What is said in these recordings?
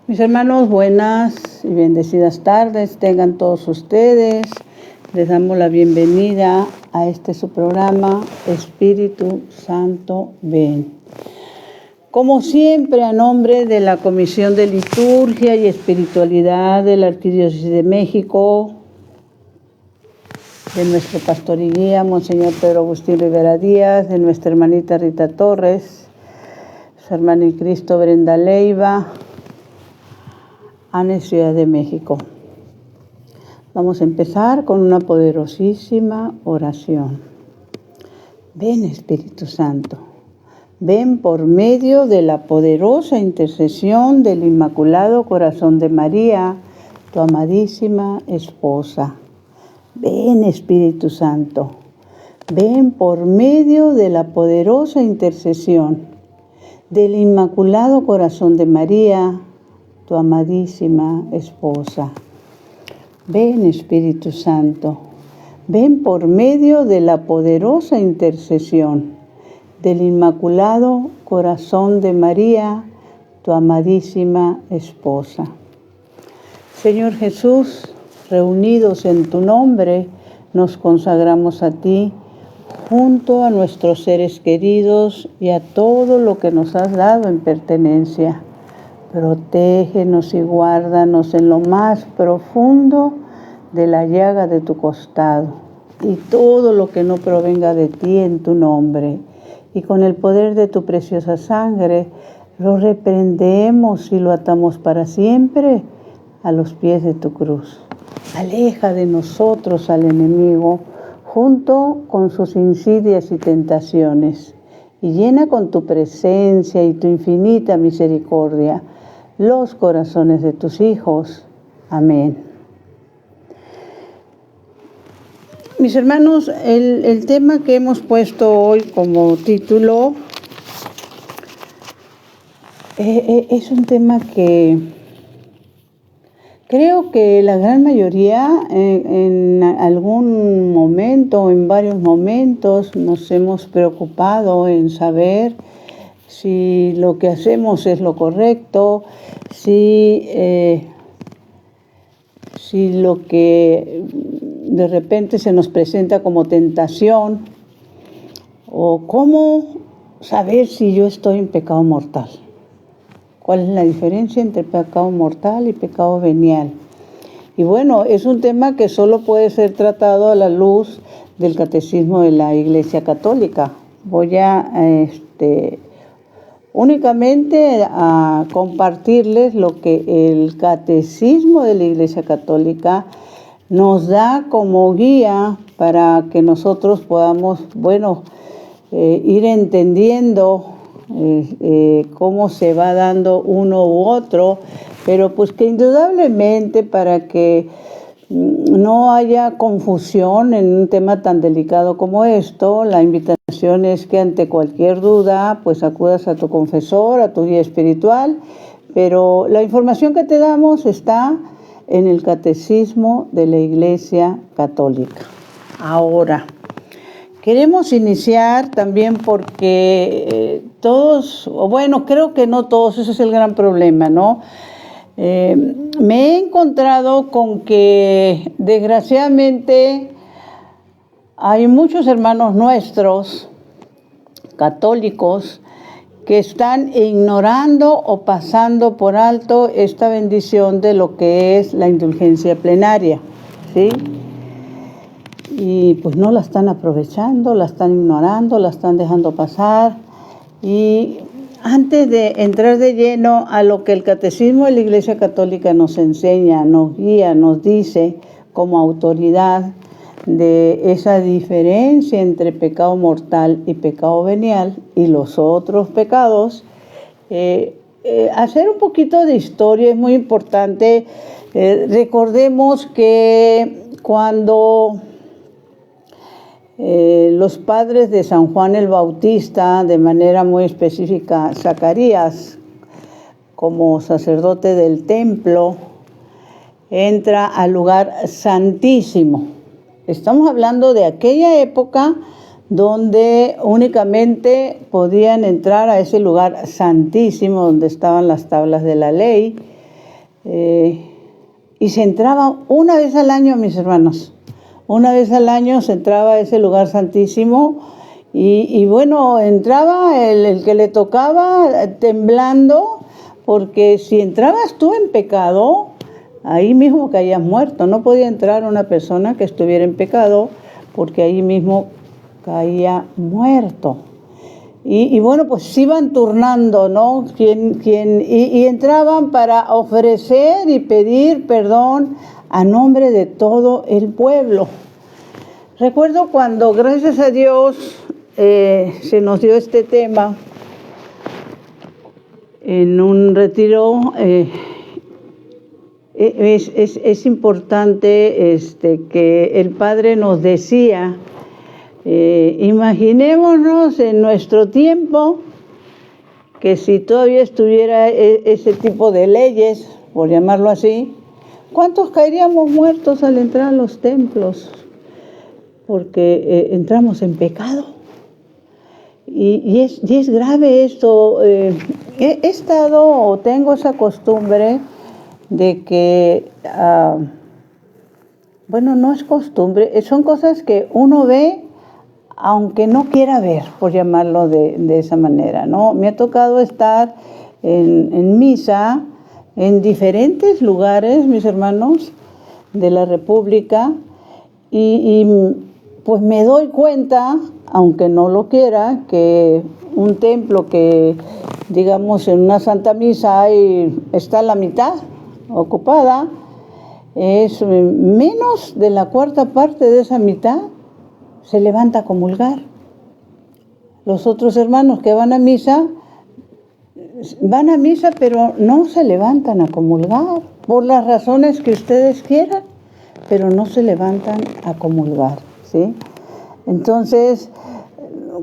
Mis hermanos, buenas y bendecidas tardes tengan todos ustedes. Les damos la bienvenida a su programa Espíritu Santo Ven. Como siempre, a nombre de la Comisión de Liturgia y Espiritualidad de la Arquidiócesis de México, de nuestro pastor y guía, Monseñor Pedro Agustín Rivera Díaz, de nuestra hermanita Rita Torres, su hermana en Cristo Brenda Leiva, Ana, Ciudad de México. Vamos a empezar con una poderosísima oración. Ven, Espíritu Santo, ven por medio de la poderosa intercesión del Inmaculado Corazón de María, tu amadísima esposa. Ven, Espíritu Santo, ven por medio de la poderosa intercesión del Inmaculado Corazón de María, tu amadísima esposa. Ven, Espíritu Santo, ven por medio de la poderosa intercesión del Inmaculado Corazón de María, tu amadísima esposa. Señor Jesús, reunidos en tu nombre, nos consagramos a ti, junto a nuestros seres queridos y a todo lo que nos has dado en pertenencia. Protégenos y guárdanos en lo más profundo de la llaga de tu costado, y todo lo que no provenga de ti en tu nombre. Y con el poder de tu preciosa sangre, lo reprendemos y lo atamos para siempre a los pies de tu cruz. Aleja de nosotros al enemigo, junto con sus insidias y tentaciones, y llena con tu presencia y tu infinita misericordia los corazones de tus hijos. Amén. Mis hermanos, el tema que hemos puesto hoy como título es un tema que creo que la gran mayoría en algún momento, en varios momentos, nos hemos preocupado en saber si lo que hacemos es lo correcto, si lo que de repente se nos presenta como tentación, o cómo saber si yo estoy en pecado mortal. ¿Cuál es la diferencia entre pecado mortal y pecado venial? Y bueno, es un tema que solo puede ser tratado a la luz del Catecismo de la Iglesia Católica. Voy a únicamente a compartirles lo que el Catecismo de la Iglesia Católica nos da como guía para que nosotros podamos, ir entendiendo cómo se va dando uno u otro, pero pues que indudablemente, para que no haya confusión en un tema tan delicado como esto, la invitación es que ante cualquier duda pues acudas a tu confesor, a tu guía espiritual, pero la información que te damos está en el Catecismo de la Iglesia Católica. Ahora, queremos iniciar también porque creo que no todos, ese es el gran problema, ¿no? Me he encontrado con que desgraciadamente hay muchos hermanos nuestros católicos que están ignorando o pasando por alto esta bendición de lo que es la indulgencia plenaria, ¿sí? Y pues no la están aprovechando, la están ignorando, la están dejando pasar. Y antes de entrar de lleno a lo que el Catecismo de la Iglesia Católica nos enseña, nos guía, nos dice como autoridad de esa diferencia entre pecado mortal y pecado venial y los otros pecados, hacer un poquito de historia es muy importante. Recordemos que cuando los padres de San Juan el Bautista, de manera muy específica Zacarías, como sacerdote del templo, entra al lugar santísimo. Estamos hablando de aquella época donde únicamente podían entrar a ese lugar santísimo donde estaban las tablas de la ley, y se entraba una vez al año, mis hermanos. Una vez al año se entraba a ese lugar santísimo y bueno, entraba el que le tocaba temblando, porque si entrabas tú en pecado, ahí mismo caías muerto. No podía entrar una persona que estuviera en pecado, porque ahí mismo caía muerto. Y bueno, pues se iban turnando, ¿no? Y entraban para ofrecer y pedir perdón a nombre de todo el pueblo. Recuerdo cuando, gracias a Dios, se nos dio este tema en un retiro. Es importante que el Padre nos decía, imaginémonos en nuestro tiempo que si todavía estuviera ese tipo de leyes, por llamarlo así, ¿cuántos caeríamos muertos al entrar a los templos? Porque entramos en pecado. Y es grave esto. He estado, o tengo esa costumbre de que, bueno, no es costumbre, son cosas que uno ve aunque no quiera ver, por llamarlo de esa manera, ¿no? Me ha tocado estar en misa en diferentes lugares, mis hermanos, de la República, y pues me doy cuenta, aunque no lo quiera, que un templo que, digamos, en una Santa Misa está la mitad ocupada, es menos de la cuarta parte de esa mitad se levanta a comulgar. Los otros hermanos que van a misa, pero no se levantan a comulgar, por las razones que ustedes quieran, pero no se levantan a comulgar, ¿sí? Entonces,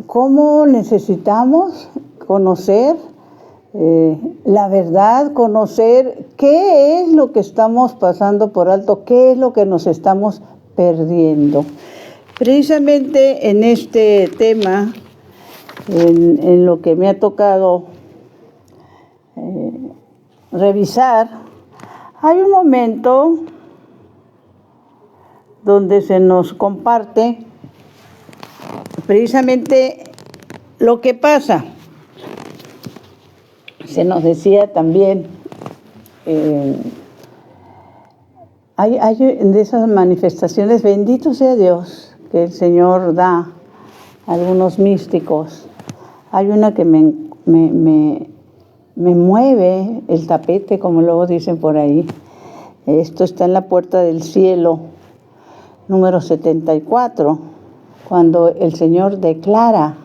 ¿cómo necesitamos conocer la verdad, conocer qué es lo que estamos pasando por alto, qué es lo que nos estamos perdiendo? Precisamente en este tema, en lo que me ha tocado revisar, hay un momento donde se nos comparte precisamente lo que pasa. Se nos decía también, hay de esas manifestaciones, bendito sea Dios, que el Señor da a algunos místicos. Hay una que me mueve el tapete, como luego dicen por ahí. Esto está en la Puerta del Cielo, número 74, cuando el Señor declara: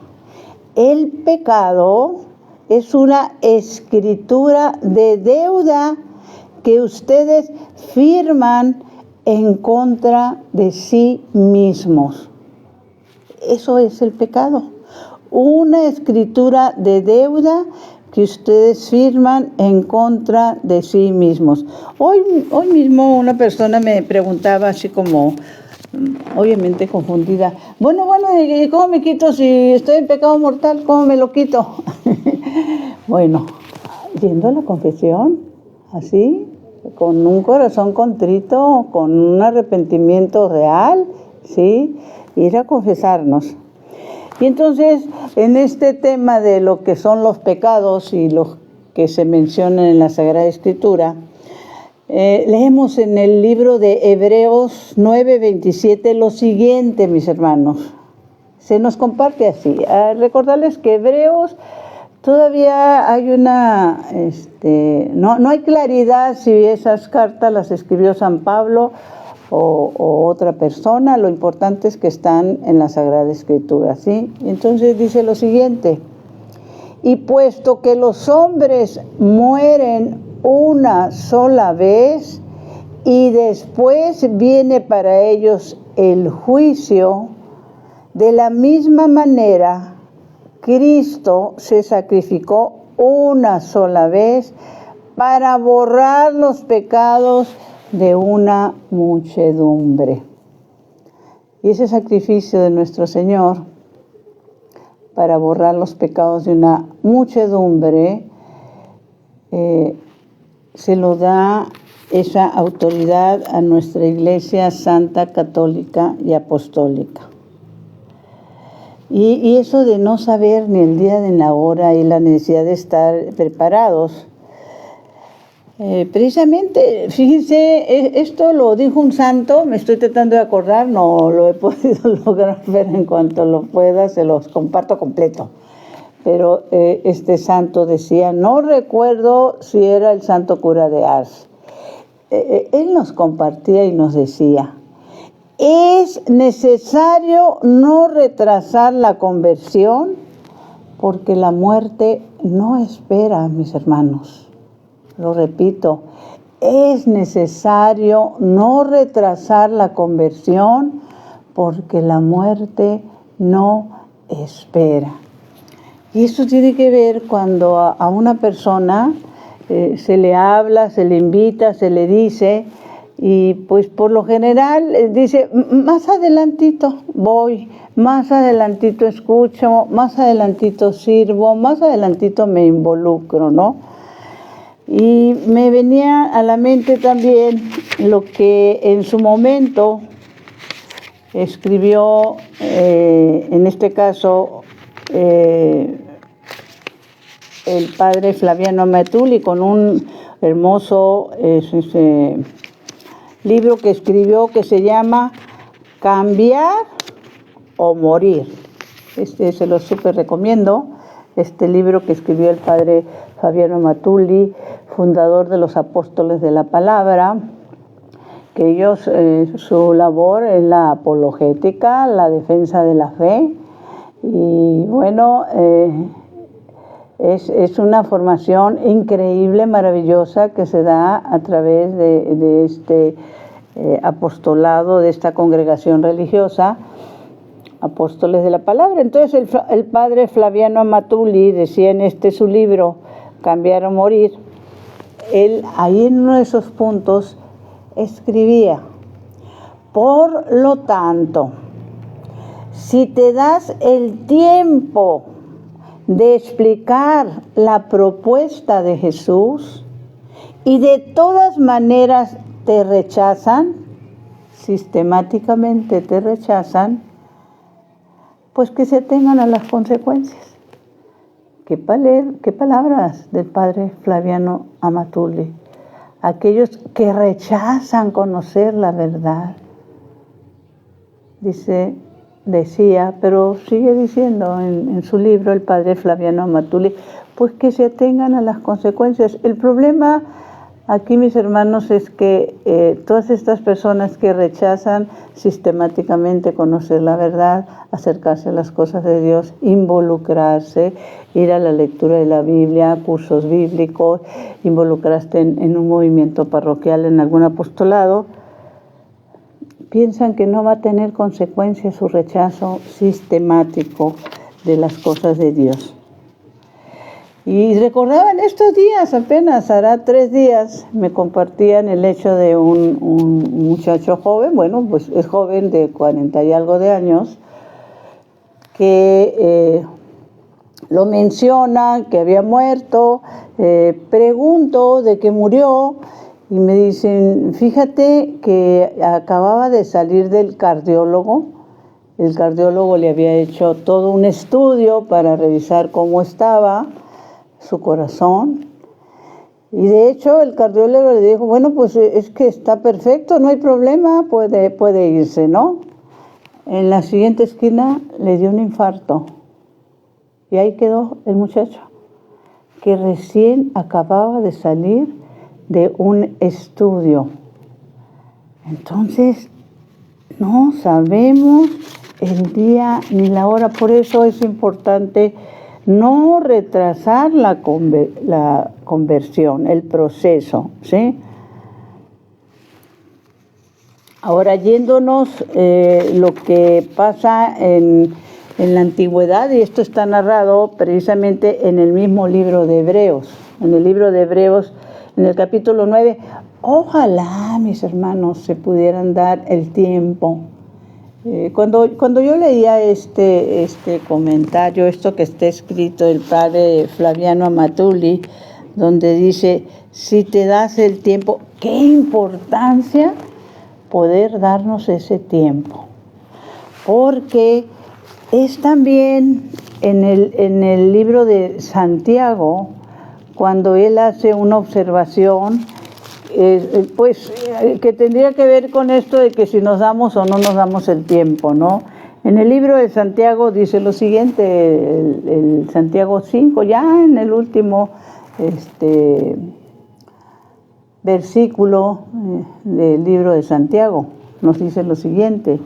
el pecado es una escritura de deuda que ustedes firman en contra de sí mismos. Eso es el pecado. Una escritura de deuda que ustedes firman en contra de sí mismos. Hoy mismo una persona me preguntaba así como, obviamente confundida, bueno, ¿y cómo me quito si estoy en pecado mortal? ¿Cómo me lo quito? Bueno, yendo a la confesión, así, con un corazón contrito, con un arrepentimiento real, ¿sí? Ir a confesarnos. Y entonces, en este tema de lo que son los pecados y los que se mencionan en la Sagrada Escritura, leemos en el libro de Hebreos 9:27 lo siguiente, mis hermanos. Se nos comparte así. Recordarles que Hebreos todavía hay una, no hay claridad si esas cartas las escribió San Pablo o otra persona. Lo importante es que están en la Sagrada Escritura, ¿sí? Entonces dice lo siguiente: y puesto que los hombres mueren una sola vez y después viene para ellos el juicio, de la misma manera Cristo se sacrificó una sola vez para borrar los pecados de una muchedumbre. Y ese sacrificio de nuestro Señor para borrar los pecados de una muchedumbre se lo da esa autoridad a nuestra Iglesia Santa, Católica y Apostólica. Y eso de no saber ni el día ni la hora y la necesidad de estar preparados. Precisamente, fíjense, esto lo dijo un santo, me estoy tratando de acordar, no lo he podido lograr, pero en cuanto lo pueda se los comparto completo. Pero este santo decía, no recuerdo si era el santo cura de Ars. Él nos compartía y nos decía, es necesario no retrasar la conversión porque la muerte no espera, mis hermanos. Lo repito, es necesario no retrasar la conversión porque la muerte no espera. Y eso tiene que ver cuando a una persona se le habla, se le invita, se le dice, y pues por lo general dice, más adelantito voy, más adelantito escucho, más adelantito sirvo, más adelantito me involucro, ¿no? Y me venía a la mente también lo que en su momento escribió, en este caso, el padre Flaviano Amatulli, con un hermoso libro que escribió que se llama Cambiar o Morir. Se lo súper recomiendo, este libro que escribió el padre Flaviano Amatulli, fundador de los Apóstoles de la Palabra, que ellos, su labor es la apologética, la defensa de la fe, y bueno, es una formación increíble, maravillosa, que se da a través de este apostolado, de esta congregación religiosa, Apóstoles de la Palabra. Entonces el padre Flaviano Amatulli decía en su libro, Cambiar o Morir, él ahí en uno de esos puntos escribía, por lo tanto, si te das el tiempo de explicar la propuesta de Jesús y de todas maneras te rechazan, sistemáticamente te rechazan, pues que se atengan a las consecuencias. ¿Qué palabras del padre Flaviano Amatulli? Aquellos que rechazan conocer la verdad. Decía, pero sigue diciendo en su libro el padre Flaviano Amatulli, pues que se atengan a las consecuencias. El problema aquí, mis hermanos, es que todas estas personas que rechazan sistemáticamente conocer la verdad, acercarse a las cosas de Dios, involucrarse, ir a la lectura de la Biblia, cursos bíblicos, involucrarse en un movimiento parroquial, en algún apostolado, piensan que no va a tener consecuencias su rechazo sistemático de las cosas de Dios. Y recordaban estos días, apenas hará 3 días, me compartían el hecho de un muchacho joven, bueno, pues es joven de 40 y algo de años, que lo menciona, que había muerto, pregunto de qué murió, y me dicen, fíjate que acababa de salir del cardiólogo. El cardiólogo le había hecho todo un estudio para revisar cómo estaba su corazón. Y de hecho el cardiólogo le dijo, bueno, pues es que está perfecto, no hay problema, puede irse, ¿no? En la siguiente esquina le dio un infarto. Y ahí quedó el muchacho, que recién acababa de salir de un estudio. Entonces, no sabemos el día ni la hora, por eso es importante no retrasar la conversión, el proceso, ¿sí? Ahora, yéndonos lo que pasa en la antigüedad, y esto está narrado precisamente en el mismo libro de Hebreos, en el libro de Hebreos, en el capítulo 9, ojalá, mis hermanos, se pudieran dar el tiempo. Cuando yo leía este comentario, esto que está escrito del padre Flaviano Amatulli, donde dice, si te das el tiempo, qué importancia poder darnos ese tiempo. Porque es también en el libro de Santiago, cuando él hace una observación, que tendría que ver con esto de que si nos damos o no nos damos el tiempo, ¿no? En el libro de Santiago dice lo siguiente, el Santiago 5, ya en el último versículo del libro de Santiago, nos dice lo siguiente: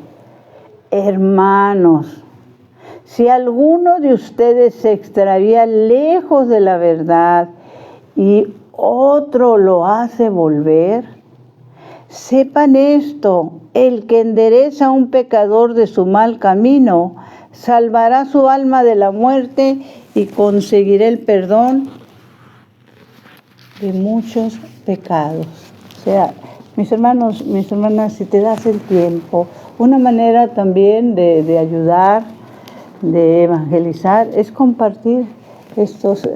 hermanos, si alguno de ustedes se extravía lejos de la verdad y otro lo hace volver, sepan esto, el que endereza a un pecador de su mal camino, salvará su alma de la muerte y conseguirá el perdón de muchos pecados. O sea, mis hermanos, mis hermanas, si te das el tiempo, una manera también de ayudar, de evangelizar, es compartir estos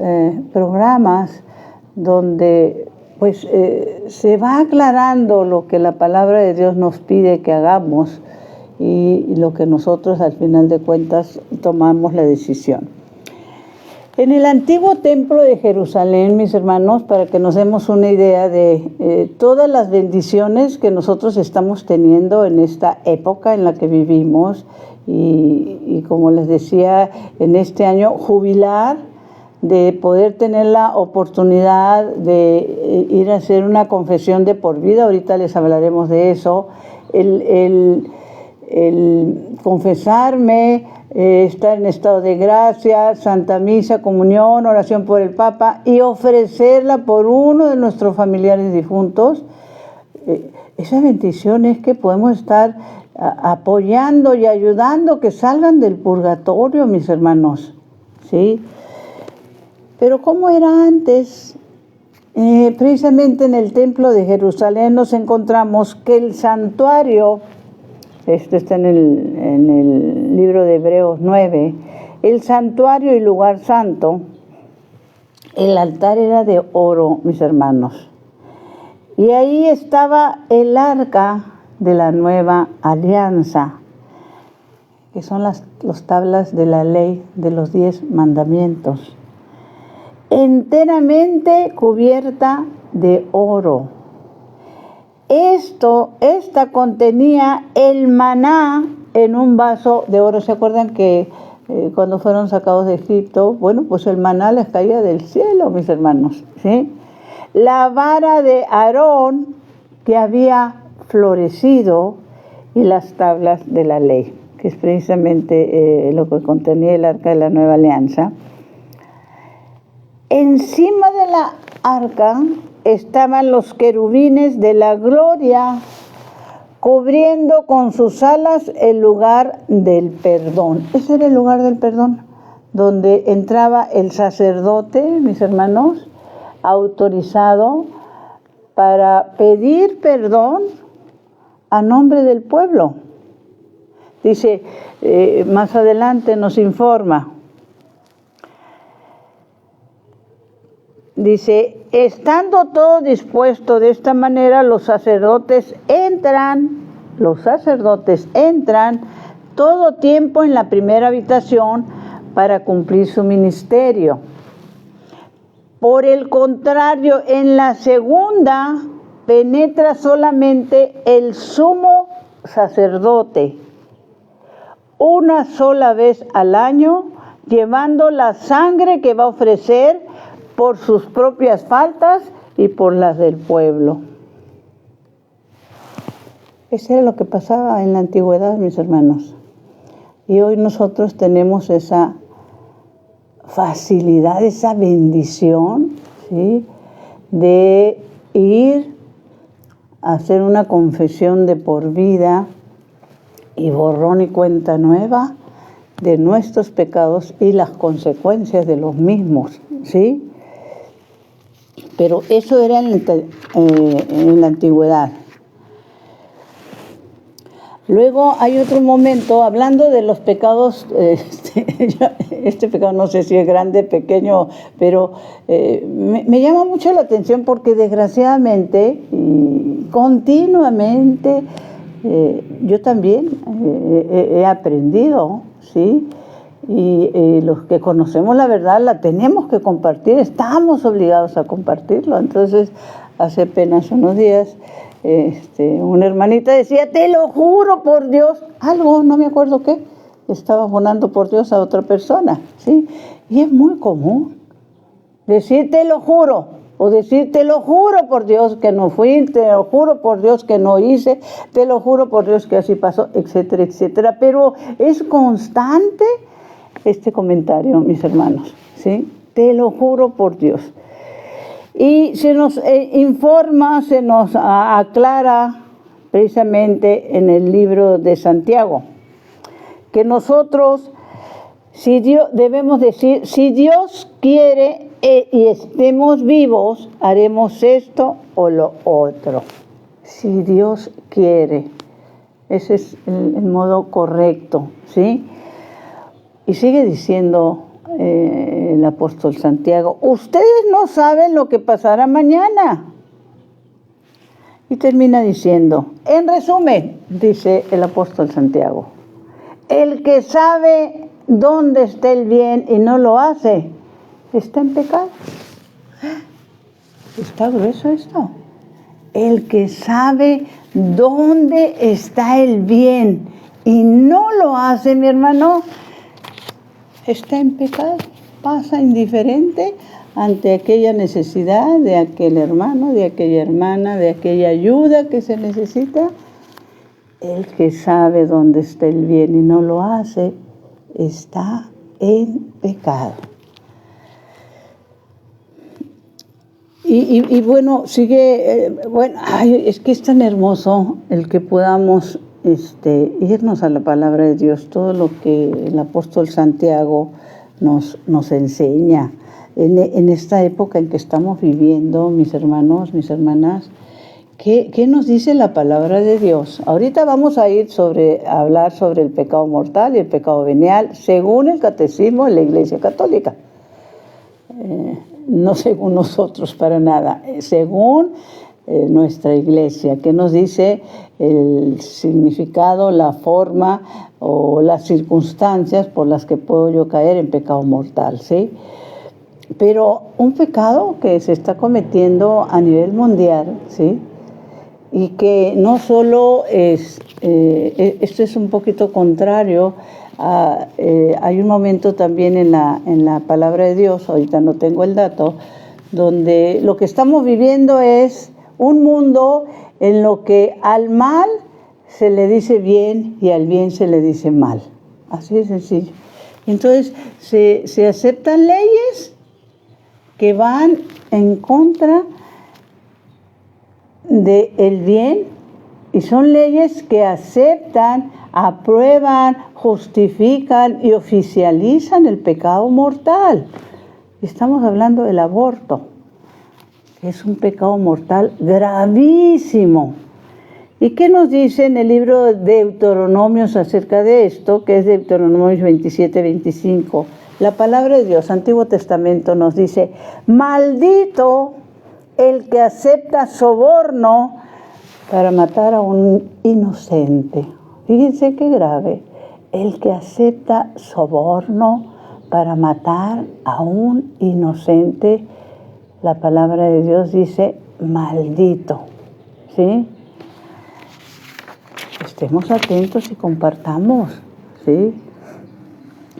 programas donde se va aclarando lo que la palabra de Dios nos pide que hagamos y lo que nosotros al final de cuentas tomamos la decisión. En el antiguo templo de Jerusalén, mis hermanos, para que nos demos una idea de todas las bendiciones que nosotros estamos teniendo en esta época en la que vivimos y como les decía, en este año jubilar, de poder tener la oportunidad de ir a hacer una confesión de por vida, ahorita les hablaremos de eso, el confesarme, estar en estado de gracia, Santa Misa, comunión, oración por el Papa y ofrecerla por uno de nuestros familiares difuntos. Esa bendición es que podemos estar apoyando y ayudando que salgan del purgatorio, mis hermanos, ¿sí? Pero ¿cómo era antes? Precisamente en el templo de Jerusalén nos encontramos que el santuario, esto está en el libro de Hebreos 9, el santuario y lugar santo, el altar era de oro, mis hermanos. Y ahí estaba el arca de la nueva alianza, que son las tablas de la ley de los 10 mandamientos, enteramente cubierta de oro. Esta contenía el maná en un vaso de oro. ¿Se acuerdan que cuando fueron sacados de Egipto, bueno, pues el maná les caía del cielo, mis hermanos, ¿sí? La vara de Aarón que había florecido y las tablas de la ley, que es precisamente lo que contenía el arca de la nueva alianza. Encima de la arca estaban los querubines de la gloria, cubriendo con sus alas el lugar del perdón. Ese era el lugar del perdón, donde entraba el sacerdote, mis hermanos, autorizado para pedir perdón a nombre del pueblo. Dice, más adelante nos informa, dice, estando todo dispuesto de esta manera, los sacerdotes entran todo tiempo en la primera habitación para cumplir su ministerio. Por el contrario, en la segunda penetra solamente el sumo sacerdote, una sola vez al año, llevando la sangre que va a ofrecer por sus propias faltas y por las del pueblo. Eso era lo que pasaba en la antigüedad, mis hermanos. Y hoy nosotros tenemos esa facilidad, esa bendición, ¿sí?, de ir a hacer una confesión de por vida y borrón y cuenta nueva de nuestros pecados y las consecuencias de los mismos, ¿sí? Pero eso era en la antigüedad. Luego hay otro momento, hablando de los pecados este pecado no sé si es grande, pequeño, pero me llama mucho la atención porque desgraciadamente y continuamente yo también he aprendido, ¿sí? Y los que conocemos la verdad la tenemos que compartir, estamos obligados a compartirlo. Entonces, hace apenas unos días, una hermanita decía, te lo juro por Dios, algo, no me acuerdo qué, estaba jurando por Dios a otra persona, ¿sí? Y es muy común decir te lo juro, o decir te lo juro por Dios que no fui, te lo juro por Dios que no hice, te lo juro por Dios que así pasó, etcétera, etcétera. Pero es constante este comentario, mis hermanos, ¿sí? Te lo juro por Dios. Y se nos informa, se nos aclara precisamente en el libro de Santiago, que nosotros, debemos decir, si Dios quiere y estemos vivos, haremos esto o lo otro. Si Dios quiere, ese es el modo correcto, ¿sí? Y sigue diciendo el apóstol Santiago, ustedes no saben lo que pasará mañana. Y termina diciendo, en resumen, dice el apóstol Santiago, el que sabe dónde está el bien y no lo hace, está en pecado. Está grueso esto. El que sabe dónde está el bien y no lo hace, mi hermano, está en pecado, pasa indiferente ante aquella necesidad de aquel hermano, de aquella hermana, de aquella ayuda que se necesita. El que sabe dónde está el bien y no lo hace, está en pecado. Y bueno, sigue, es que es tan hermoso el que podamos irnos a la palabra de Dios, todo lo que el apóstol Santiago nos enseña en esta época en que estamos viviendo, mis hermanos, mis hermanas. ¿Qué nos dice la palabra de Dios? Ahorita vamos a ir a hablar sobre el pecado mortal y el pecado venial según el catecismo de la Iglesia Católica. No según nosotros para nada, según nuestra iglesia, que nos dice el significado, la forma o las circunstancias por las que puedo yo caer en pecado mortal, ¿sí? Pero un pecado que se está cometiendo a nivel mundial, ¿sí? Y que no solo esto es un poquito contrario. Hay un momento también en la palabra de Dios, ahorita no tengo el dato, donde lo que estamos viviendo es un mundo en lo que al mal se le dice bien y al bien se le dice mal. Así de sencillo. Entonces se aceptan leyes que van en contra del bien y son leyes que aceptan, aprueban, justifican y oficializan el pecado mortal. Estamos hablando del aborto, que es un pecado mortal gravísimo. ¿Y qué nos dice en el libro de Deuteronomios acerca de esto? Que es Deuteronomios 27, 25. La palabra de Dios, Antiguo Testamento, nos dice, maldito el que acepta soborno para matar a un inocente. Fíjense qué grave. El que acepta soborno para matar a un inocente, la palabra de Dios dice maldito, ¿sí? Estemos atentos y compartamos, ¿sí?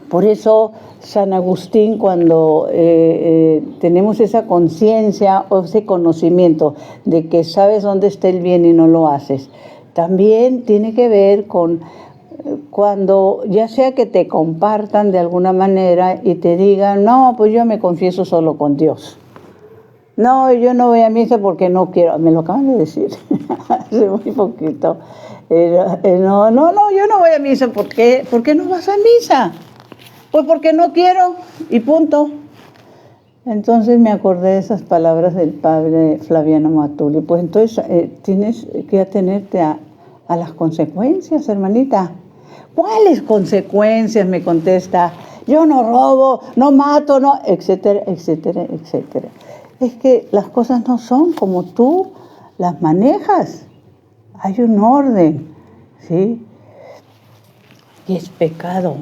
Por eso San Agustín, cuando tenemos esa conciencia o ese conocimiento de que sabes dónde está el bien y no lo haces, también tiene que ver con cuando ya sea que te compartan de alguna manera y te digan, no, pues yo me confieso solo con Dios. No, yo no voy a misa porque no quiero. Me lo acaban de decir hace muy poquito. No, yo no voy a misa. ¿Por qué? ¿Por qué no vas a misa? Pues porque no quiero y punto. Entonces me acordé de esas palabras del padre Flaviano Matuli. Pues entonces tienes que atenerte a las consecuencias, hermanita. ¿Cuáles consecuencias? Me contesta. Yo no robo, no mato, no, etcétera, etcétera, etcétera. Es que las cosas no son como tú las manejas. Hay un orden, ¿sí? Y es pecado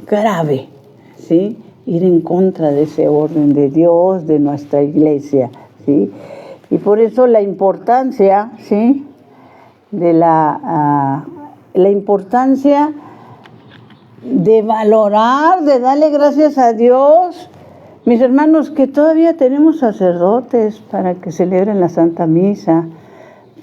grave, ¿sí? Ir en contra de ese orden de Dios, de nuestra iglesia, ¿sí? Y por eso la importancia, ¿sí? De la importancia de valorar, de darle gracias a Dios. Mis hermanos, que todavía tenemos sacerdotes para que celebren la Santa Misa,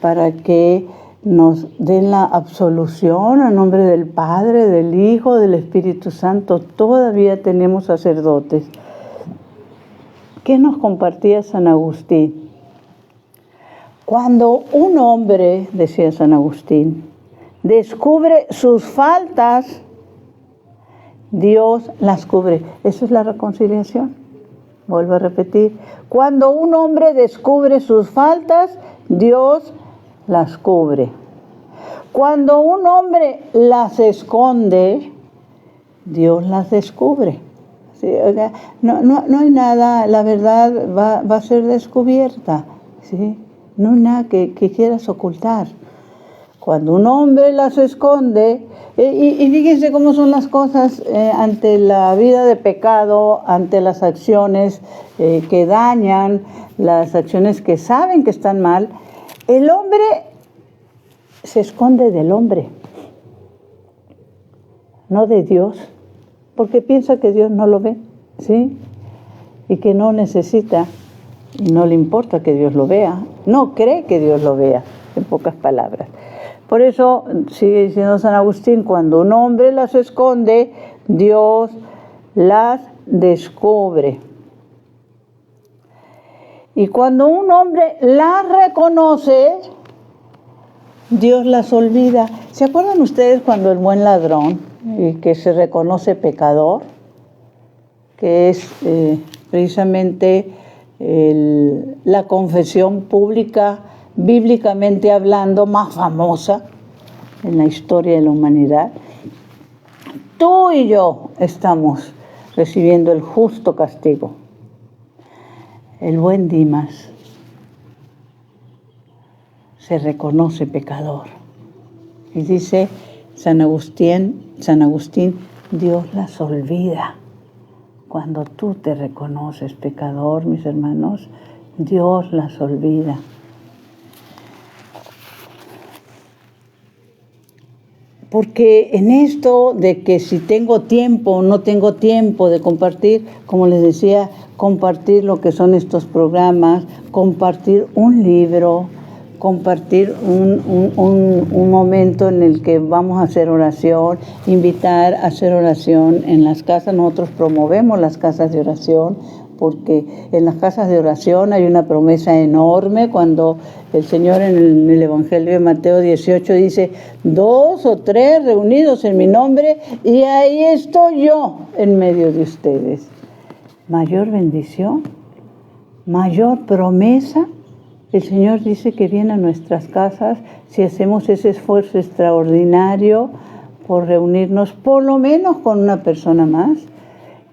para que nos den la absolución a nombre del Padre, del Hijo, del Espíritu Santo. Todavía tenemos sacerdotes. ¿Qué nos compartía San Agustín? Cuando un hombre, decía San Agustín, descubre sus faltas, Dios las cubre. Eso es la reconciliación. Vuelvo a repetir. Cuando un hombre descubre sus faltas, Dios las cubre. Cuando un hombre las esconde, Dios las descubre. ¿Sí? O sea, no hay nada, la verdad va a ser descubierta. ¿Sí? No hay nada que quieras ocultar. Cuando un hombre las esconde, y fíjense cómo son las cosas ante la vida de pecado, ante las acciones que dañan, las acciones que saben que están mal, el hombre se esconde del hombre, no de Dios, porque piensa que Dios no lo ve, ¿sí? Y que no necesita, y no le importa que Dios lo vea, no cree que Dios lo vea, en pocas palabras. Por eso, sigue diciendo San Agustín, cuando un hombre las esconde, Dios las descubre. Y cuando un hombre las reconoce, Dios las olvida. ¿Se acuerdan ustedes cuando el buen ladrón, que se reconoce pecador, que es precisamente la confesión pública, bíblicamente hablando, más famosa en la historia de la humanidad? Tú y yo estamos recibiendo el justo castigo. El buen Dimas se reconoce pecador. Y dice San Agustín, Dios las olvida. Cuando tú te reconoces pecador, mis hermanos, Dios las olvida. Porque en esto de que si tengo tiempo o no tengo tiempo de compartir, como les decía, compartir lo que son estos programas, compartir un libro, compartir un momento en el que vamos a hacer oración, invitar a hacer oración en las casas. Nosotros promovemos las casas de oración, porque en las casas de oración hay una promesa enorme cuando el Señor en el Evangelio de Mateo 18 dice: 2 o 3 reunidos en mi nombre, y ahí estoy yo en medio de ustedes. Mayor bendición, mayor promesa. El Señor dice que viene a nuestras casas si hacemos ese esfuerzo extraordinario por reunirnos por lo menos con una persona más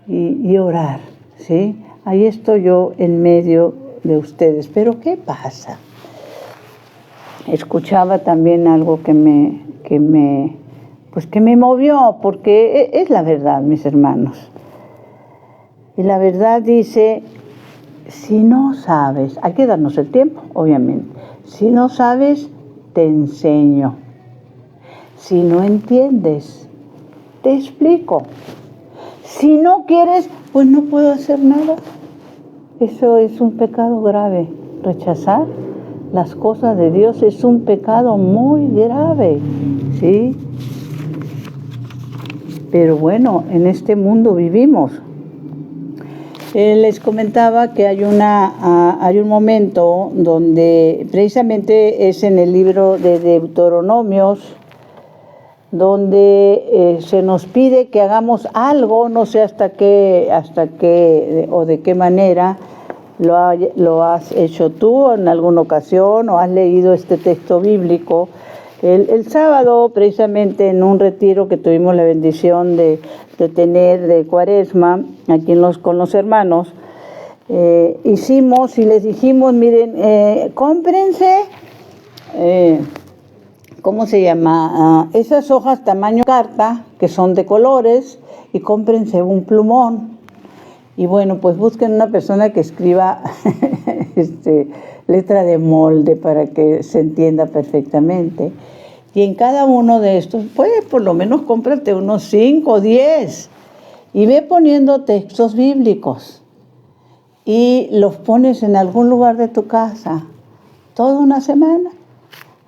y orar, ¿sí? Ahí estoy yo en medio de ustedes. Pero ¿qué pasa? Escuchaba también algo que me movió, porque es la verdad, mis hermanos. Y la verdad dice: si no sabes, hay que darnos el tiempo, obviamente. Si no sabes, te enseño. Si no entiendes, te explico. Si no quieres, pues no puedo hacer nada. Eso es un pecado grave. Rechazar las cosas de Dios es un pecado muy grave, ¿sí? Pero bueno, en este mundo vivimos. Les comentaba que hay un momento donde precisamente es en el libro de Deuteronomios, donde se nos pide que hagamos algo, no sé hasta qué o de qué manera lo has hecho tú en alguna ocasión o has leído este texto bíblico, El sábado, precisamente en un retiro que tuvimos la bendición de tener de Cuaresma, aquí con los hermanos, hicimos y les dijimos, miren, cómprense, ¿cómo se llama? Esas hojas tamaño carta, que son de colores, y cómprense un plumón. Y bueno, pues busquen una persona que escriba letra de molde para que se entienda perfectamente. Y en cada uno de estos, pues por lo menos cómprate unos 5 o 10 y ve poniendo textos bíblicos y los pones en algún lugar de tu casa toda una semana.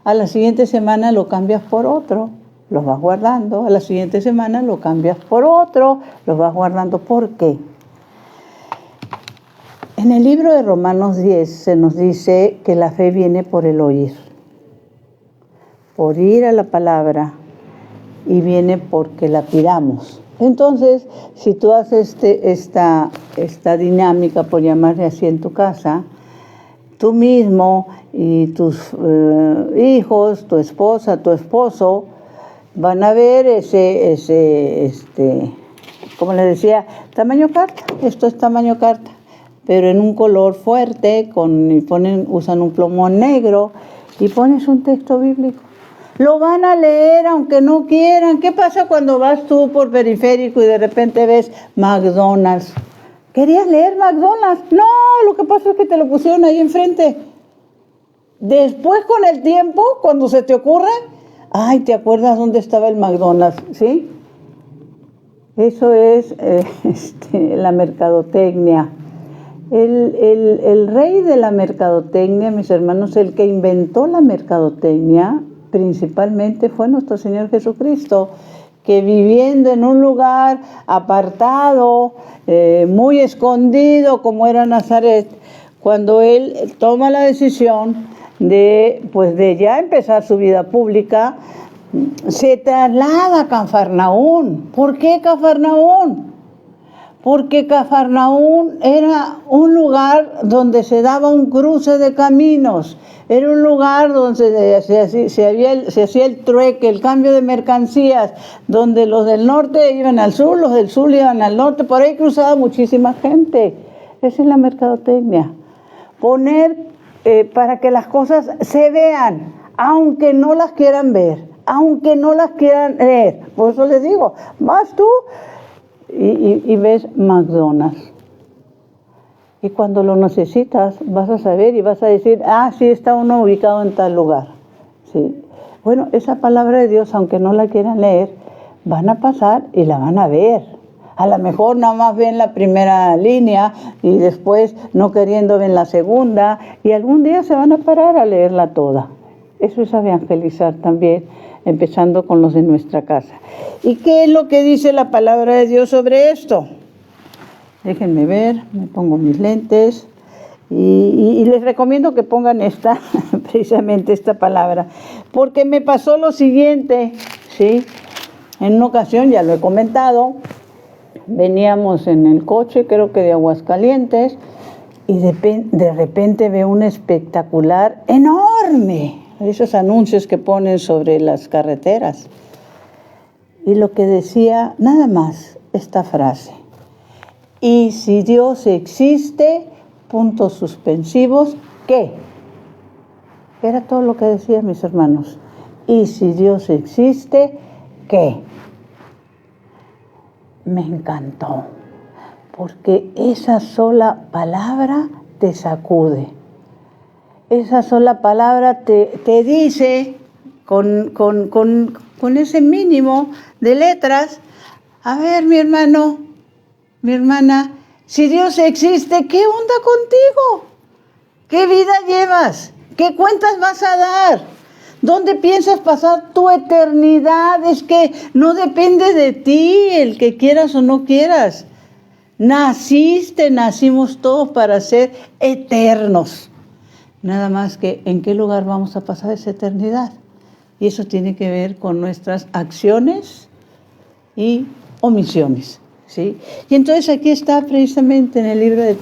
A la siguiente semana lo cambias por otro, los vas guardando. A la siguiente semana lo cambias por otro, los vas guardando. ¿Por qué? En el libro de Romanos 10 se nos dice que la fe viene por el oír, por ir a la palabra, y viene porque la pidamos. Entonces, si tú haces esta dinámica, por llamarle así, en tu casa, tú mismo y tus hijos, tu esposa, tu esposo, van a ver como les decía, tamaño carta. Esto es tamaño carta, pero en un color fuerte, usan un plumón negro y pones un texto bíblico. Lo van a leer aunque no quieran. ¿Qué pasa cuando vas tú por periférico y de repente ves McDonald's? ¿Querías leer McDonald's? No, lo que pasa es que te lo pusieron ahí enfrente. Después, con el tiempo, cuando se te ocurra, ay, ¿te acuerdas dónde estaba el McDonald's? ¿Sí? Eso es la mercadotecnia. El rey de la mercadotecnia, mis hermanos, el que inventó la mercadotecnia, principalmente fue nuestro Señor Jesucristo, que viviendo en un lugar apartado, muy escondido como era Nazaret, cuando Él toma la decisión de ya empezar su vida pública, se traslada a Cafarnaún. ¿Por qué Cafarnaún? Porque Cafarnaún era un lugar donde se daba un cruce de caminos, era un lugar donde se hacía el trueque, el cambio de mercancías, donde los del norte iban al sur, los del sur iban al norte, por ahí cruzaba muchísima gente. Esa es la mercadotecnia. Poner para que las cosas se vean, aunque no las quieran ver, aunque no las quieran leer. Por eso les digo, vas tú y ves McDonald's. Y cuando lo necesitas, vas a saber y vas a decir, sí, está uno ubicado en tal lugar. ¿Sí? Bueno, esa palabra de Dios, aunque no la quieran leer, van a pasar y la van a ver. A lo mejor nada más ven la primera línea y después, no queriendo, ven la segunda, y algún día se van a parar a leerla toda. Eso es evangelizar también, empezando con los de nuestra casa. ¿Y qué es lo que dice la palabra de Dios sobre esto? Déjenme ver, me pongo mis lentes y les recomiendo que pongan precisamente esta palabra, porque me pasó lo siguiente, ¿sí? En una ocasión, ya lo he comentado, veníamos en el coche, creo que de Aguascalientes, y de repente veo un espectacular enorme, esos anuncios que ponen sobre las carreteras. Y lo que decía, nada más, esta frase: y si Dios existe, puntos suspensivos, ¿qué? Era todo lo que decía, mis hermanos. Y si Dios existe, ¿qué? Me encantó, porque esa sola palabra te sacude. Esa sola palabra te dice, con ese mínimo de letras, a ver, mi hermano, mi hermana, si Dios existe, ¿qué onda contigo? ¿Qué vida llevas? ¿Qué cuentas vas a dar? ¿Dónde piensas pasar tu eternidad? Es que no depende de ti el que quieras o no quieras. Nacimos todos para ser eternos. Nada más que en qué lugar vamos a pasar esa eternidad. Y eso tiene que ver con nuestras acciones y omisiones. ¿Sí? Y entonces aquí está precisamente en el libro de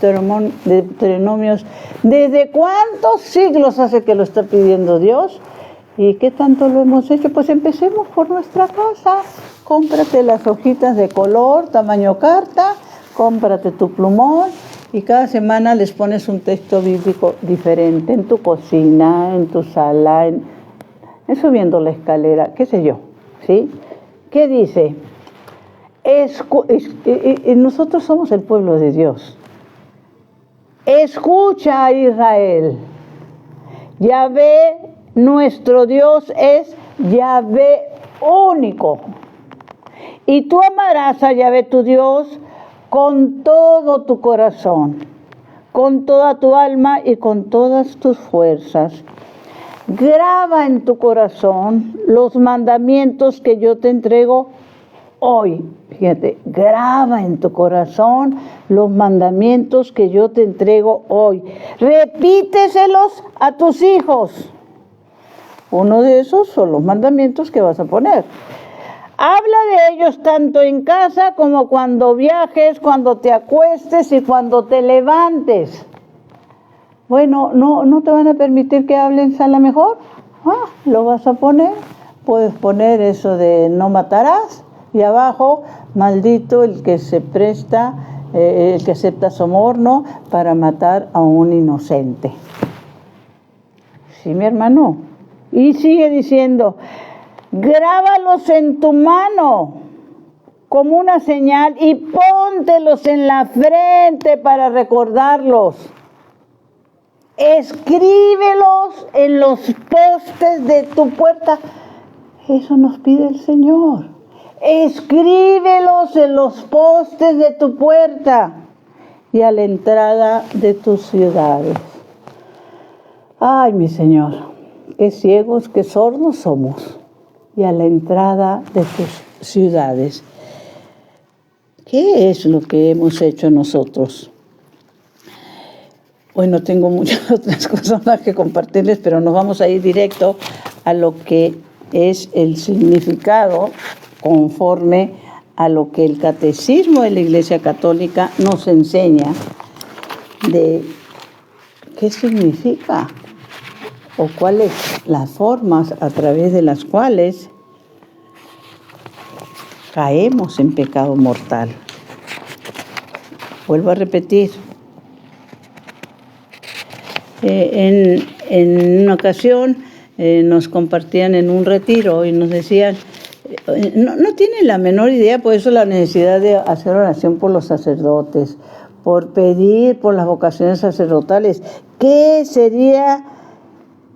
Deuteronomios, ¿desde cuántos siglos hace que lo está pidiendo Dios? ¿Y qué tanto lo hemos hecho? Pues empecemos por nuestra casa. Cómprate las hojitas de color, tamaño carta, cómprate tu plumón y cada semana les pones un texto bíblico diferente en tu cocina, en tu sala, en subiendo la escalera, qué sé yo, ¿sí? ¿Qué dice? Nosotros somos el pueblo de Dios. Escucha, Israel. Yahvé, nuestro Dios, es Yahvé único. Y tú amarás a Yahvé tu Dios con todo tu corazón, con toda tu alma y con todas tus fuerzas. Graba en tu corazón los mandamientos que yo te entrego hoy. Fíjate, graba en tu corazón los mandamientos que yo te entrego hoy. Repíteselos a tus hijos. Uno de esos son los mandamientos que vas a poner. Habla de ellos tanto en casa como cuando viajes, cuando te acuestes y cuando te levantes. Bueno, ¿no te van a permitir que hables a la mejor? Lo vas a poner. Puedes poner eso de no matarás y abajo, maldito el que se presta, el que acepta soborno para matar a un inocente. ¿Sí, mi hermano? Y sigue diciendo, grábalos en tu mano como una señal y póntelos en la frente para recordarlos. Escríbelos en los postes de tu puerta. Eso nos pide el Señor. Escríbelos en los postes de tu puerta y a la entrada de tus ciudades. Ay, mi Señor, qué ciegos, qué sordos somos. Y a la entrada de tus ciudades. ¿Qué es lo que hemos hecho nosotros? Bueno, tengo muchas otras cosas más que compartirles, pero nos vamos a ir directo a lo que es el significado conforme a lo que el Catecismo de la Iglesia Católica nos enseña de qué significa o cuáles las formas a través de las cuales caemos en pecado mortal. Vuelvo a repetir. En una ocasión nos compartían en un retiro y nos decían, no tienen la menor idea, por eso la necesidad de hacer oración por los sacerdotes, por pedir por las vocaciones sacerdotales. ¿Qué sería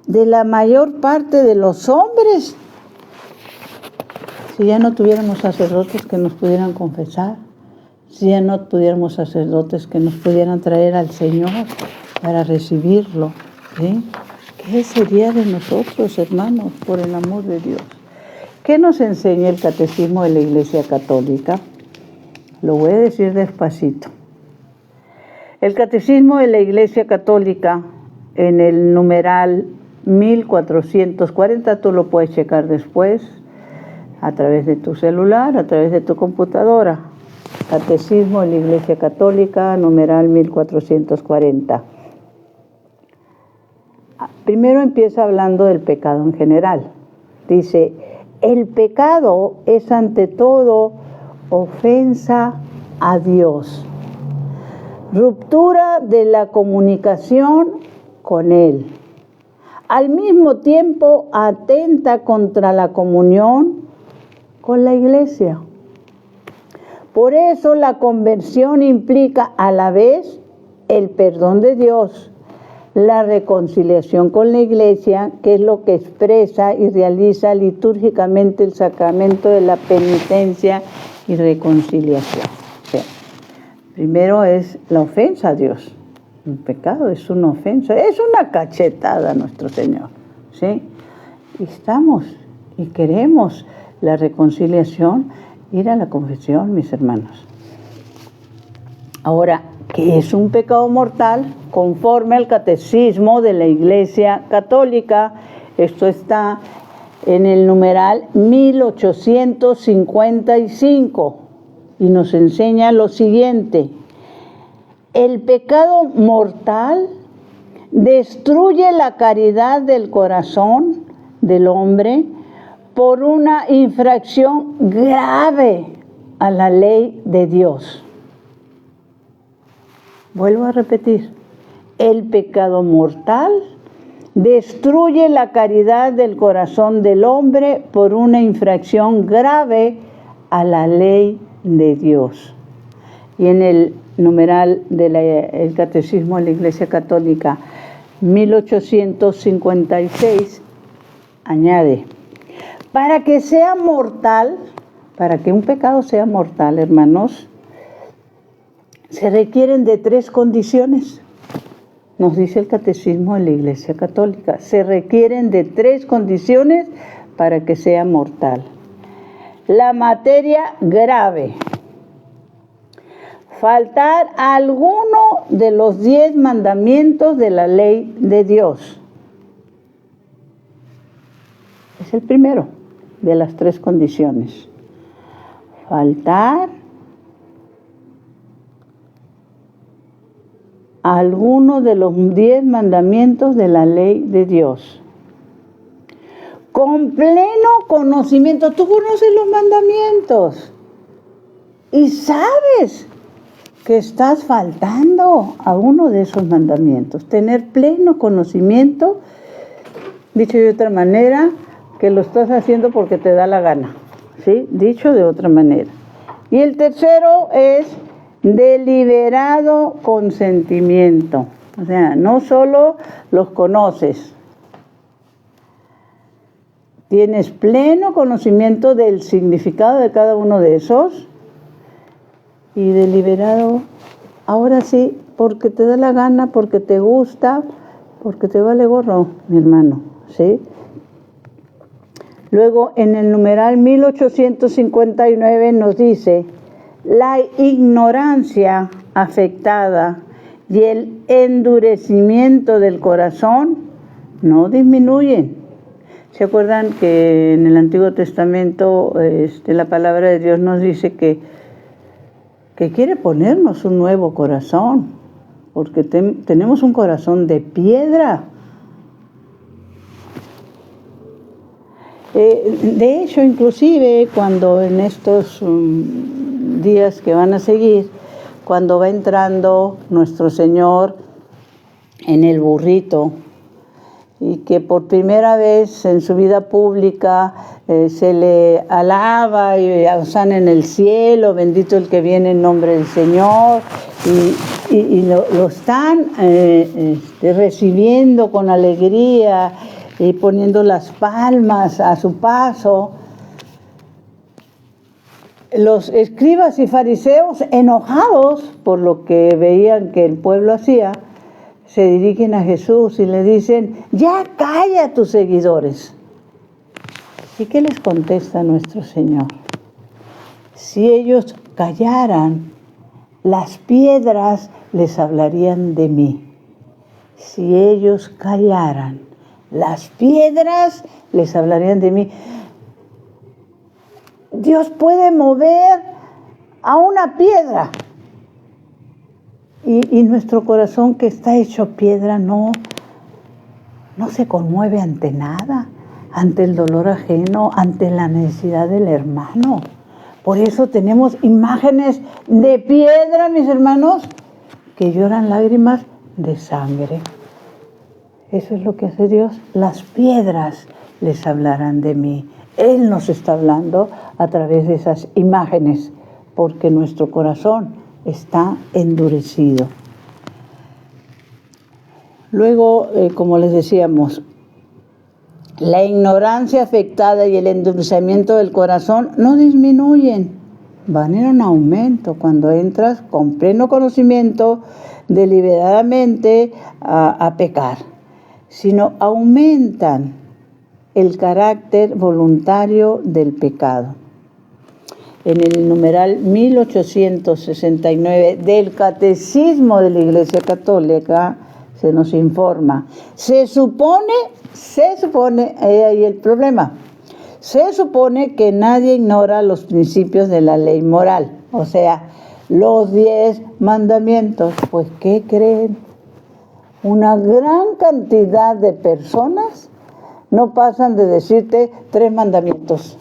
de la mayor parte de los hombres si ya no tuviéramos sacerdotes que nos pudieran confesar? Si ya no tuviéramos sacerdotes que nos pudieran traer al Señor para recibirlo, ¿sí? ¿Qué sería de nosotros, hermanos, por el amor de Dios? ¿Qué nos enseña el Catecismo de la Iglesia Católica? Lo voy a decir despacito. El Catecismo de la Iglesia Católica, en el numeral 1440, tú lo puedes checar después, a través de tu celular, a través de tu computadora. Catecismo de la Iglesia Católica, numeral 1440. Primero empieza hablando del pecado en general. Dice, el pecado es ante todo ofensa a Dios, ruptura de la comunicación con Él. Al mismo tiempo atenta contra la comunión con la Iglesia. Por eso la conversión implica a la vez el perdón de Dios, la reconciliación con la Iglesia, que es lo que expresa y realiza litúrgicamente el sacramento de la penitencia y reconciliación. O sea, primero es la ofensa a Dios. El pecado es una ofensa, es una cachetada a nuestro Señor, ¿sí? Y estamos y queremos la reconciliación, ir a la confesión, mis hermanos. Ahora, ¿qué es un pecado mortal? Conforme al Catecismo de la Iglesia Católica, esto está en el numeral 1855 y nos enseña lo siguiente. El pecado mortal destruye la caridad del corazón, del hombre por una infracción grave a la ley de Dios. Vuelvo a repetir, el pecado mortal destruye la caridad del corazón del hombre por una infracción grave a la ley de Dios. Y en el numeral del Catecismo de la Iglesia Católica 1856 añade: para que sea mortal, para que un pecado sea mortal, hermanos, se requieren de 3 condiciones. Nos dice el Catecismo de la Iglesia Católica, se requieren de 3 condiciones para que sea mortal. La materia grave: faltar a alguno de los 10 mandamientos de la ley de Dios. Es el primero de las 3 condiciones. Faltar a alguno de los 10 mandamientos de la ley de Dios. Con pleno conocimiento. Tú conoces los mandamientos y sabes que estás faltando a uno de esos mandamientos. Tener pleno conocimiento, dicho de otra manera, que lo estás haciendo porque te da la gana, ¿sí? Dicho de otra manera. Y el tercero es deliberado consentimiento. O sea, no solo los conoces, tienes pleno conocimiento del significado de cada uno de esos y deliberado, ahora sí, porque te da la gana, porque te gusta, porque te vale gorro, mi hermano, ¿sí? Luego, en el numeral 1859 nos dice: la ignorancia afectada y el endurecimiento del corazón no disminuyen. ¿Se acuerdan que en el Antiguo Testamento la palabra de Dios nos dice que quiere ponernos un nuevo corazón? Porque tenemos un corazón de piedra. De hecho, inclusive cuando en estos días que van a seguir, cuando va entrando nuestro Señor en el burrito y que por primera vez en su vida pública se le alaba y hosana en el cielo, bendito el que viene en nombre del Señor, y lo están recibiendo con alegría y poniendo las palmas a su paso. Los escribas y fariseos, enojados por lo que veían que el pueblo hacía, se dirigen a Jesús y le dicen: ya calla a tus seguidores. ¿Y qué les contesta nuestro Señor? Si ellos callaran, las piedras les hablarían de mí. Si ellos callaran, las piedras les hablarían de mí. Dios puede mover a una piedra. Y nuestro corazón, que está hecho piedra, no se conmueve ante nada, ante el dolor ajeno, ante la necesidad del hermano. Por eso tenemos imágenes de piedra, mis hermanos, que lloran lágrimas de sangre. Eso es lo que hace Dios. Las piedras les hablarán de mí. Él nos está hablando a través de esas imágenes, porque nuestro corazón está endurecido. Luego, como les decíamos, la ignorancia afectada y el endurecimiento del corazón no disminuyen, van en aumento cuando entras con pleno conocimiento deliberadamente a pecar, sino aumentan el carácter voluntario del pecado. En el numeral 1869 del Catecismo de la Iglesia Católica se nos informa: se supone, ahí el problema, se supone que nadie ignora los principios de la ley moral, o sea, los 10 mandamientos. Pues, ¿qué creen? Una gran cantidad de personas no pasan de decirte 3 mandamientos,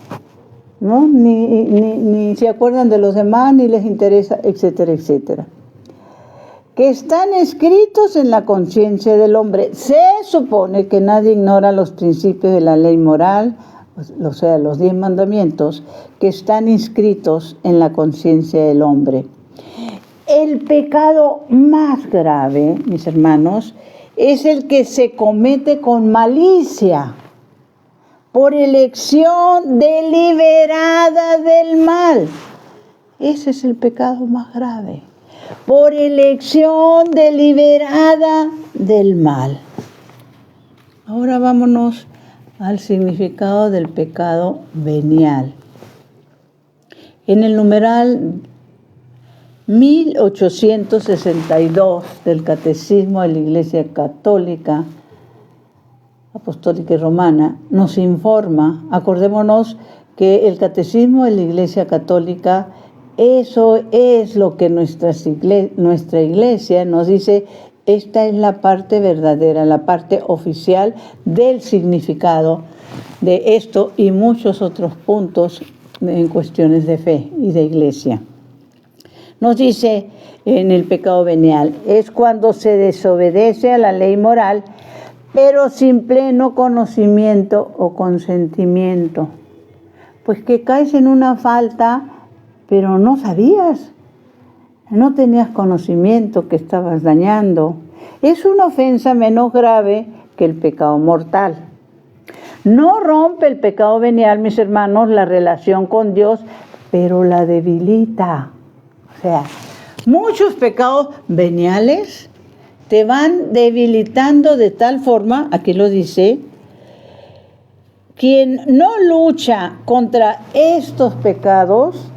¿no? Ni se acuerdan de los demás, ni les interesa, etcétera, etcétera. Que están escritos en la conciencia del hombre. Se supone que nadie ignora los principios de la ley moral, o sea, los 10 mandamientos, que están inscritos en la conciencia del hombre. El pecado más grave, mis hermanos, es el que se comete con malicia, por elección deliberada del mal. Ese es el pecado más grave. Por elección deliberada del mal. Ahora vámonos al significado del pecado venial. En el numeral 1862 del Catecismo de la Iglesia Católica, Apostólica y Romana, nos informa, acordémonos que el Catecismo de la Iglesia Católica, eso es lo que nuestra iglesia nos dice, esta es la parte verdadera, la parte oficial del significado de esto y muchos otros puntos en cuestiones de fe y de iglesia. Nos dice en el pecado venial, es cuando se desobedece a la ley moral, pero sin pleno conocimiento o consentimiento. Pues que caes en una falta, pero no sabías, no tenías conocimiento que estabas dañando. Es una ofensa menos grave que el pecado mortal. No rompe el pecado venial, mis hermanos, la relación con Dios, pero la debilita. O sea, muchos pecados veniales te van debilitando de tal forma, aquí lo dice, quien no lucha contra estos pecados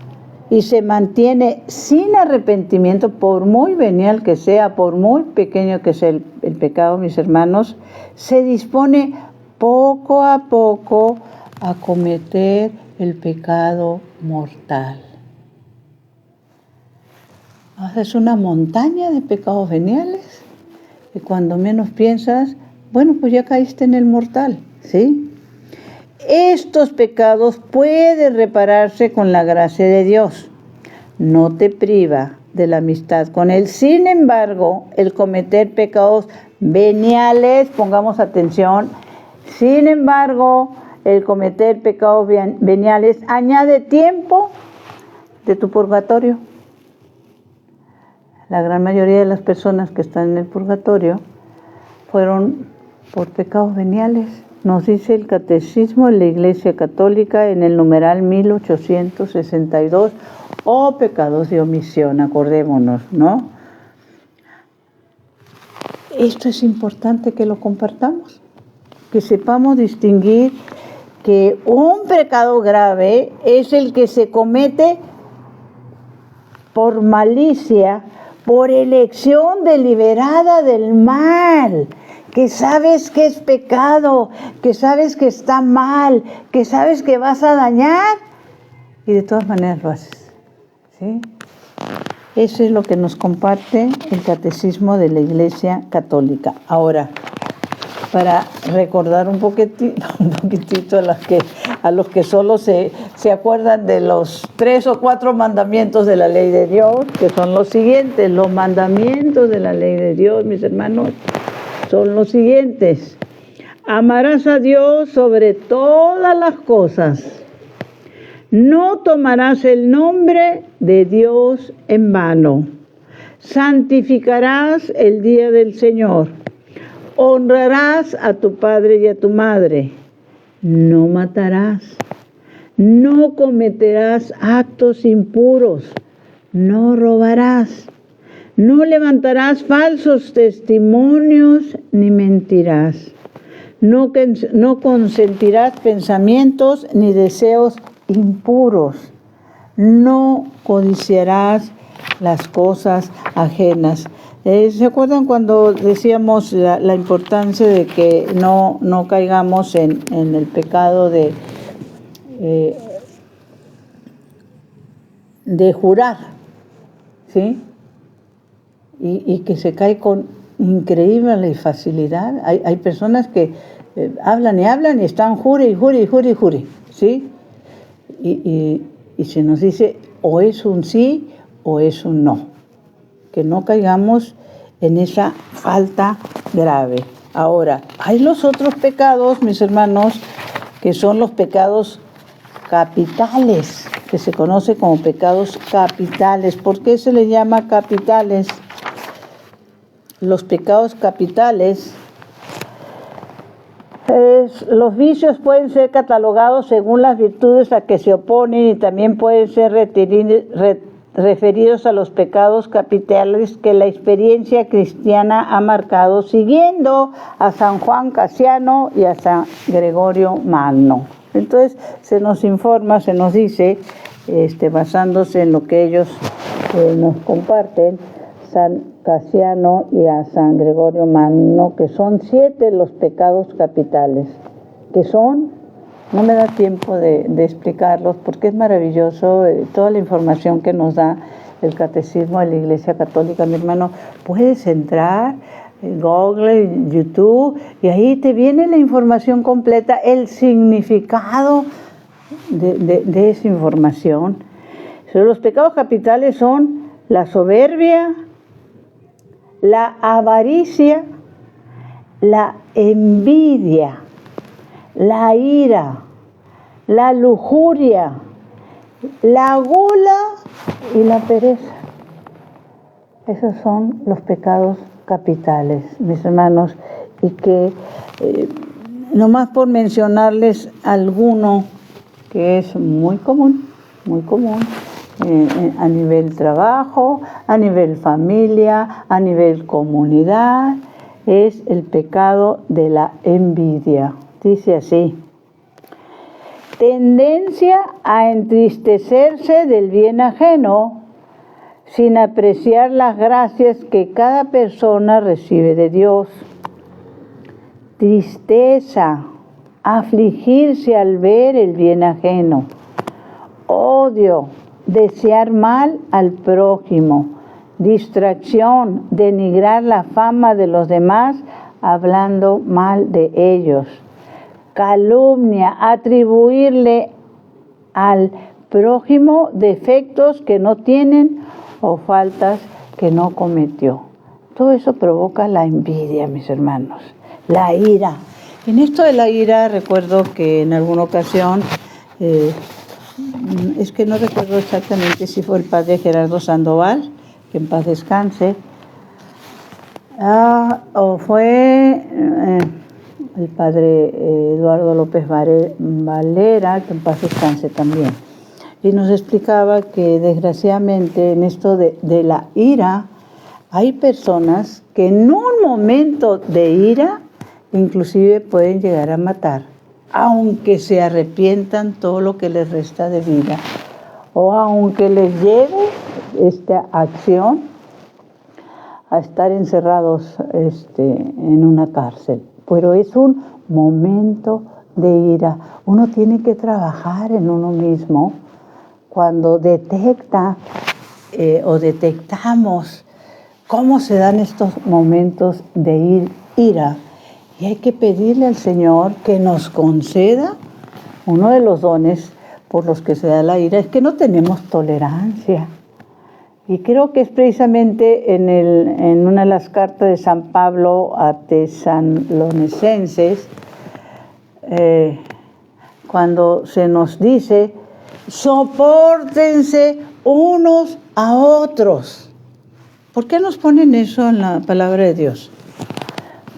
y se mantiene sin arrepentimiento, por muy venial que sea, por muy pequeño que sea el pecado, mis hermanos, se dispone poco a poco a cometer el pecado mortal. Haces una montaña de pecados veniales y cuando menos piensas, bueno, pues ya caíste en el mortal, ¿sí? Estos pecados pueden repararse con la gracia de Dios. No te priva de la amistad con Él. Sin embargo, el cometer pecados veniales, pongamos atención, sin embargo, el cometer pecados veniales añade tiempo de tu purgatorio. La gran mayoría de las personas que están en el purgatorio fueron por pecados veniales. Nos dice el Catecismo de la Iglesia Católica en el numeral 1862, pecados de omisión, acordémonos, ¿no? Esto es importante que lo compartamos, que sepamos distinguir que un pecado grave es el que se comete por malicia, por elección deliberada del mal, que sabes que es pecado, que sabes que está mal, que sabes que vas a dañar y de todas maneras lo haces, ¿sí? Eso es lo que nos comparte el Catecismo de la Iglesia Católica. Ahora, para recordar un poquitito a los que solo se acuerdan de los 3 o 4 mandamientos de la ley de Dios, que son los siguientes. Los mandamientos de la ley de Dios, mis hermanos, son los siguientes. Amarás a Dios sobre todas las cosas. No tomarás el nombre de Dios en vano. Santificarás el día del Señor. Honrarás a tu padre y a tu madre. No matarás. No cometerás actos impuros. No robarás. No levantarás falsos testimonios ni mentirás. No consentirás pensamientos ni deseos impuros. No codiciarás las cosas ajenas. ¿Se acuerdan cuando decíamos la importancia de que no caigamos en el pecado de jurar? ¿Sí? Y que se cae con increíble facilidad. Hay personas que hablan y están jure, ¿sí? Y se nos dice o es un sí o es un no. Que no caigamos en esa falta grave. Ahora, hay los otros pecados, mis hermanos, que son los pecados capitales, que se conoce como pecados capitales. ¿Por qué se les llama capitales? Los pecados capitales, los vicios pueden ser catalogados según las virtudes a que se oponen y también pueden ser referidos a los pecados capitales que la experiencia cristiana ha marcado, siguiendo a San Juan Casiano y a San Gregorio Magno. Entonces se nos informa, se nos dice, basándose en lo que ellos nos comparten, San Casiano y a San Gregorio Magno, que son 7 los pecados capitales, que son, no me da tiempo de explicarlos porque es maravilloso toda la información que nos da el Catecismo de la Iglesia Católica. Mi hermano, puedes entrar en Google, en YouTube, y ahí te viene la información completa, el significado de esa información. Los pecados capitales son la soberbia, la avaricia, la envidia, la ira, la lujuria, la gula y la pereza. Esos son los pecados capitales, mis hermanos, y que nomás por mencionarles alguno que es muy común, a nivel trabajo, a nivel familia, a nivel comunidad, es el pecado de la envidia. Dice así: tendencia a entristecerse del bien ajeno sin apreciar las gracias que cada persona recibe de Dios. Tristeza, afligirse al ver el bien ajeno. Odio, desear mal al prójimo. Distracción, denigrar la fama de los demás hablando mal de ellos. Calumnia, atribuirle al prójimo defectos que no tienen o faltas que no cometió. Todo eso provoca la envidia, mis hermanos. La ira. En esto de la ira, recuerdo que en alguna ocasión, es que no recuerdo exactamente si fue el padre Gerardo Sandoval, que en paz descanse, o fue el padre Eduardo López Valera, que en paz descanse también. Y nos explicaba que desgraciadamente en esto de la ira, hay personas que en un momento de ira inclusive pueden llegar a matar, aunque se arrepientan todo lo que les resta de vida, o aunque les lleve esta acción a estar encerrados en una cárcel. Pero es un momento de ira. Uno tiene que trabajar en uno mismo cuando detecta o detectamos cómo se dan estos momentos de ira. Y hay que pedirle al Señor que nos conceda. Uno de los dones por los que se da la ira es que no tenemos tolerancia. Y creo que es precisamente en una de las cartas de San Pablo a Tesalonicenses, cuando se nos dice: sopórtense unos a otros. ¿Por qué nos ponen eso en la palabra de Dios?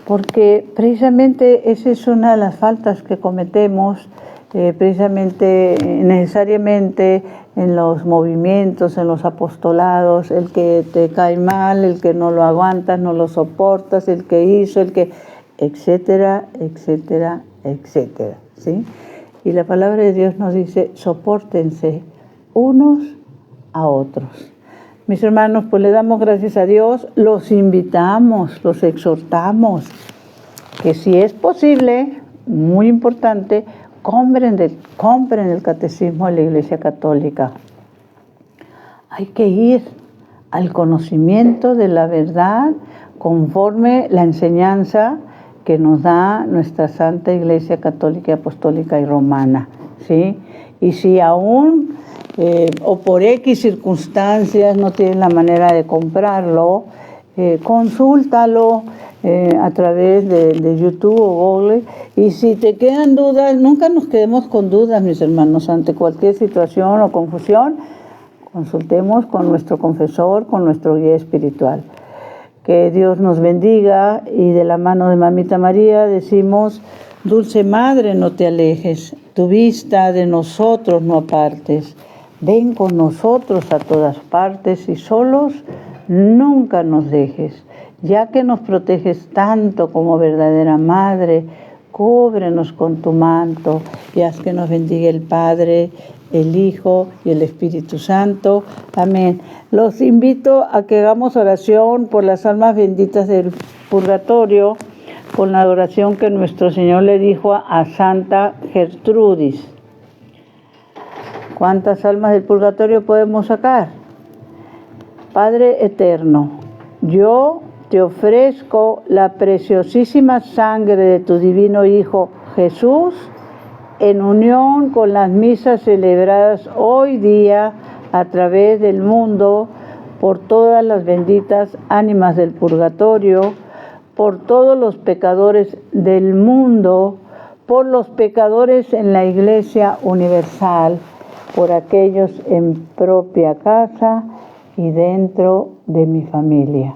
Porque precisamente esa es una de las faltas que cometemos, precisamente necesariamente en los movimientos, en los apostolados, el que te cae mal, el que no lo aguantas, no lo soportas, el que hizo, el que, etcétera, etcétera, etcétera, ¿sí? Y la palabra de Dios nos dice: sopórtense unos a otros. Mis hermanos, pues le damos gracias a Dios, los invitamos, los exhortamos, que si es posible, muy importante, compren el Catecismo de la Iglesia Católica. Hay que ir al conocimiento de la verdad conforme la enseñanza que nos da nuestra Santa Iglesia Católica, Apostólica y Romana, ¿sí? Y si aún o por X circunstancias no tienes la manera de comprarlo, consúltalo a través de YouTube o Google. Y si te quedan dudas, nunca nos quedemos con dudas, mis hermanos, ante cualquier situación o confusión, consultemos con nuestro confesor, con nuestro guía espiritual. Que Dios nos bendiga, y de la mano de Mamita María decimos: Dulce Madre, no te alejes, tu vista de nosotros no apartes. Ven con nosotros a todas partes y solos nunca nos dejes. Ya que nos proteges tanto como verdadera Madre, cúbrenos con tu manto y haz que nos bendiga el Padre, el Hijo y el Espíritu Santo. Amén. Los invito a que hagamos oración por las almas benditas del purgatorio, con la oración que nuestro Señor le dijo a Santa Gertrudis. ¿Cuántas almas del purgatorio podemos sacar? Padre eterno, yo te ofrezco la preciosísima sangre de tu divino Hijo Jesús, en unión con las misas celebradas hoy día a través del mundo, por todas las benditas ánimas del purgatorio, por todos los pecadores del mundo, por los pecadores en la Iglesia Universal, por aquellos en propia casa y dentro de mi familia.